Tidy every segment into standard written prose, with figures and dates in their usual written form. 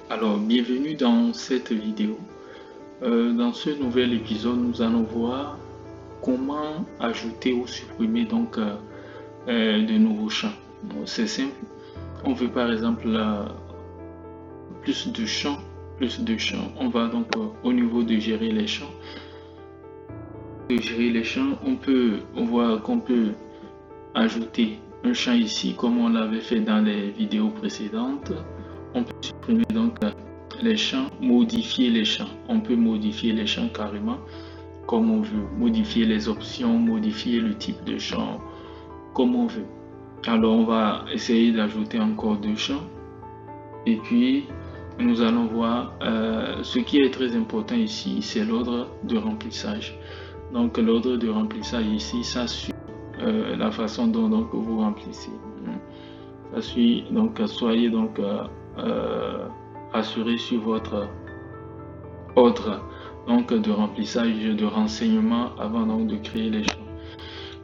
Alors, bienvenue dans cette vidéo. Dans ce nouvel épisode, nous allons voir comment ajouter ou supprimer de nouveaux champs. C'est simple. On veut par exemple plus de champs, On va donc au niveau de gérer les champs. On peut voir qu'on peut ajouter un champ ici comme on l'avait fait dans les vidéos précédentes. On peut supprimer les champs, modifier les champs. On peut modifier les champs carrément comme on veut, modifier les options, modifier le type de champ comme on veut. Alors on va essayer d'ajouter encore deux champs et puis nous allons voir ce qui est très important ici, c'est l'ordre de remplissage. Donc l'ordre de remplissage ici, ça suit la façon dont vous remplissez. Ça suit, donc soyez rassurés sur votre ordre de remplissage de renseignements avant de créer les champs.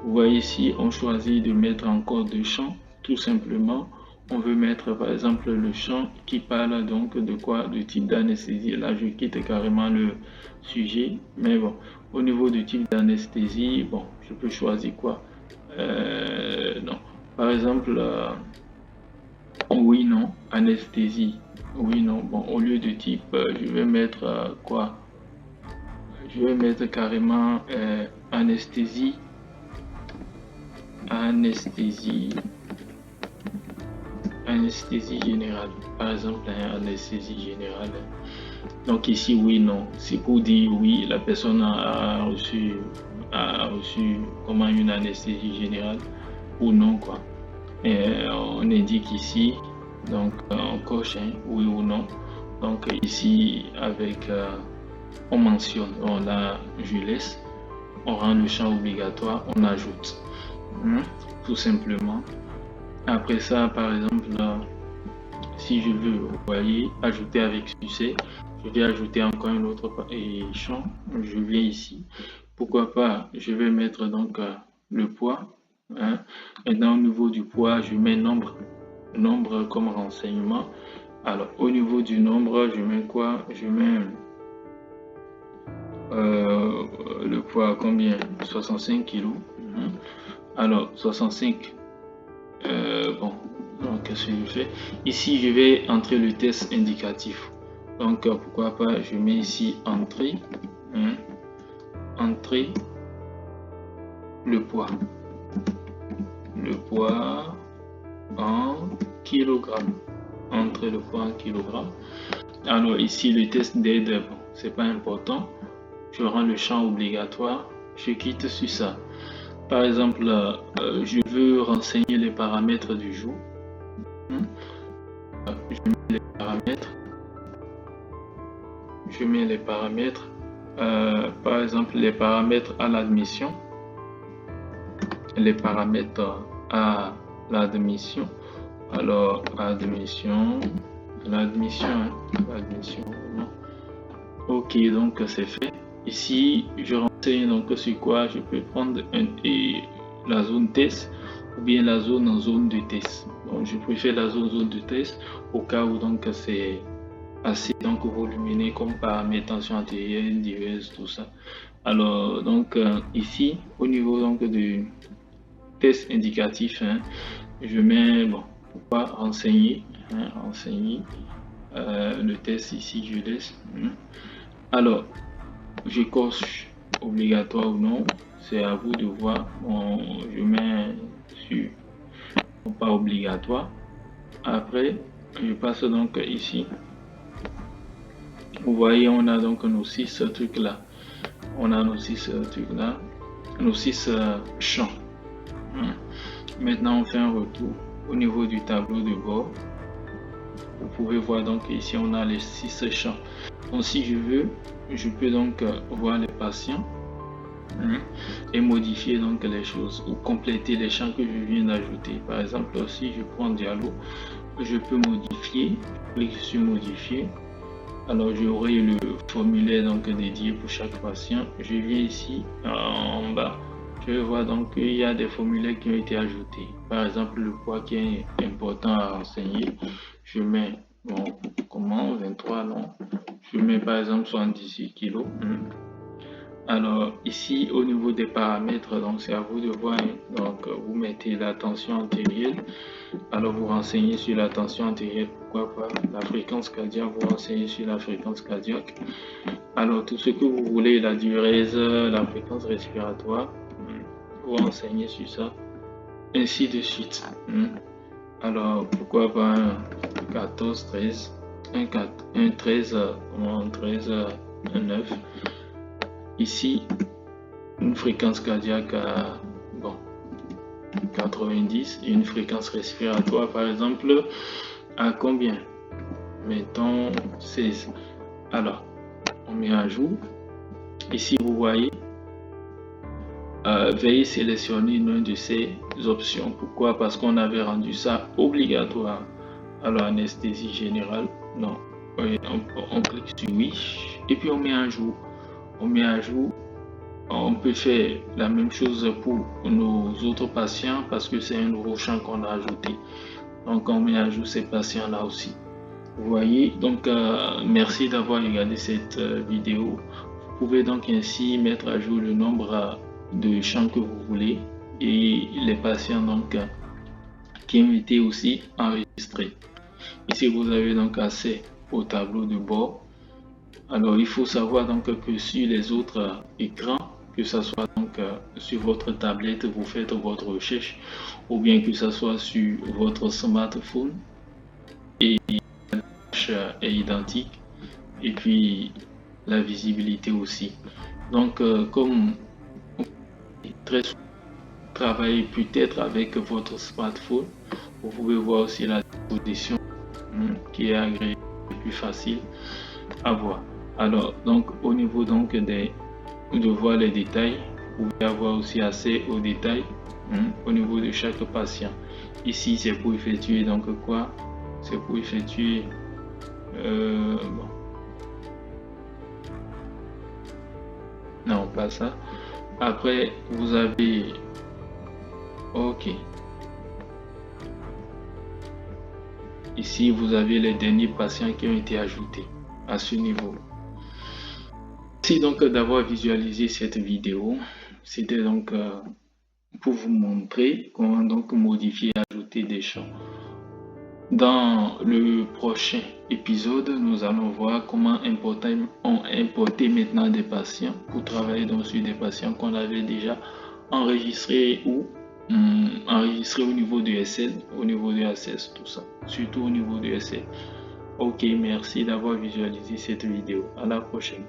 Vous voyez ici, on choisit de mettre encore deux champs, tout simplement. On veut mettre par exemple le champ qui parle de quoi, de type d'anesthésie. Là, je quitte carrément le sujet, mais bon, au niveau du type d'anesthésie, bon, je peux choisir quoi. Non, par exemple, oui, non, anesthésie. Oui, non, bon, au lieu de type, je vais mettre quoi? Je vais mettre carrément anesthésie. Anesthésie générale. Par exemple, anesthésie générale. Donc ici, oui, non. C'est pour dire oui, la personne a reçu comment une anesthésie générale ou non, quoi. Et on indique ici, donc on coche oui ou non. Donc ici, avec on mentionne, là je laisse, on rend le champ obligatoire, on ajoute, tout simplement. Après ça, par exemple, si je veux, vous voyez, ajouter avec succès, je vais ajouter encore un autre champ. Je viens ici. Pourquoi pas, je vais mettre le poids. Maintenant, au niveau du poids, je mets nombre comme renseignement. Alors, au niveau du nombre, je mets quoi? Je mets le poids combien? 65 kg. Alors, 65. Bon, donc qu'est-ce que je fais? Ici, je vais entrer le test indicatif. Donc, pourquoi pas, je mets ici entrée, entrée, le poids en kilogrammes. Entrer le poids en kilogrammes. Alors, ici, le test d'aide, bon, c'est pas important. Je rends le champ obligatoire. Je quitte sur ça. Par exemple, je veux renseigner les paramètres du jour. Je mets les paramètres. Par exemple, les paramètres à l'admission. Les paramètres à l'admission. Alors, l'admission. Ok, donc c'est fait. Ici, je renseigne sur quoi je peux prendre la zone test ou bien la zone de test. Donc, je préfère la zone de test au cas où c'est assez volumineux comme paramètres, tension artérielle, diverses, tout ça. Alors, ici, au niveau du test indicatif, je mets, bon, pourquoi renseigner, le test ici, je laisse. Alors, je coche obligatoire ou non, c'est à vous de voir. Je mets sur pas obligatoire. Après, je passe ici. Vous voyez, on a nos 6 trucs là. On a nos 6 trucs là, nos 6 champs. Maintenant, on fait un retour au niveau du tableau de bord. Vous pouvez voir ici, on a les 6 champs. Donc, si je veux, je peux voir les patients et modifier les choses ou compléter les champs que je viens d'ajouter. Par exemple, si je prends dialogue, je peux modifier, je clique sur modifier. Alors j'aurai le formulaire dédié pour chaque patient. Je viens ici en bas, je vais voir qu'il y a des formulaires qui ont été ajoutés. Par exemple, le poids qui est important à renseigner, je mets Bon, comment 23, non. Je mets par exemple 78 kg. Alors ici au niveau des paramètres, donc c'est à vous de voir. Donc vous mettez la tension artérielle. Alors vous renseignez sur la tension artérielle, pourquoi pas la fréquence cardiaque, vous renseignez sur la fréquence cardiaque. Alors tout ce que vous voulez, la diurèse, la fréquence respiratoire, vous renseignez sur ça, ainsi de suite. Alors pourquoi pas un 14, 13, un 4, un 13, un 13, un 9. Ici, une fréquence cardiaque à 90 et une fréquence respiratoire par exemple à combien? Mettons 16. Alors, on met à jour. Ici, vous voyez, veuillez sélectionner une de ces options. Pourquoi? Parce qu'on avait rendu ça obligatoire. Alors, anesthésie générale, non. On clique sur oui et puis on met à jour. On met à jour. On peut faire la même chose pour nos autres patients parce que c'est un nouveau champ qu'on a ajouté. Donc, on met à jour ces patients-là aussi. Vous voyez, donc merci d'avoir regardé cette vidéo. Vous pouvez donc ainsi mettre à jour le nombre de champs que vous voulez et les patients donc qui ont été aussi enregistrés. Ici, vous avez donc accès au tableau de bord. Alors, il faut savoir donc que sur les autres écrans, que ce soit donc sur votre tablette, vous faites votre recherche, ou bien que ce soit sur votre smartphone, et la tâche est identique, et puis la visibilité aussi. Donc, comme très souvent, travaillez peut-être avec votre smartphone, vous pouvez voir aussi la position qui est agréable et plus facile à voir. Alors, donc, au niveau donc de voir les détails, vous pouvez avoir aussi accès aux détails au niveau de chaque patient. Ici, c'est pour effectuer donc quoi? C'est pour effectuer non, pas ça. Après, vous avez OK. Ici, vous avez les derniers patients qui ont été ajoutés à ce niveau. Merci donc d'avoir visualisé cette vidéo. C'était donc pour vous montrer comment donc modifier et ajouter des champs. Dans le prochain épisode, nous allons voir comment importer maintenant des patients pour travailler donc sur des patients qu'on avait déjà enregistrés ou enregistrés au niveau du SL, au niveau du ACS, tout ça, surtout au niveau du SL. Ok, merci d'avoir visualisé cette vidéo. À la prochaine.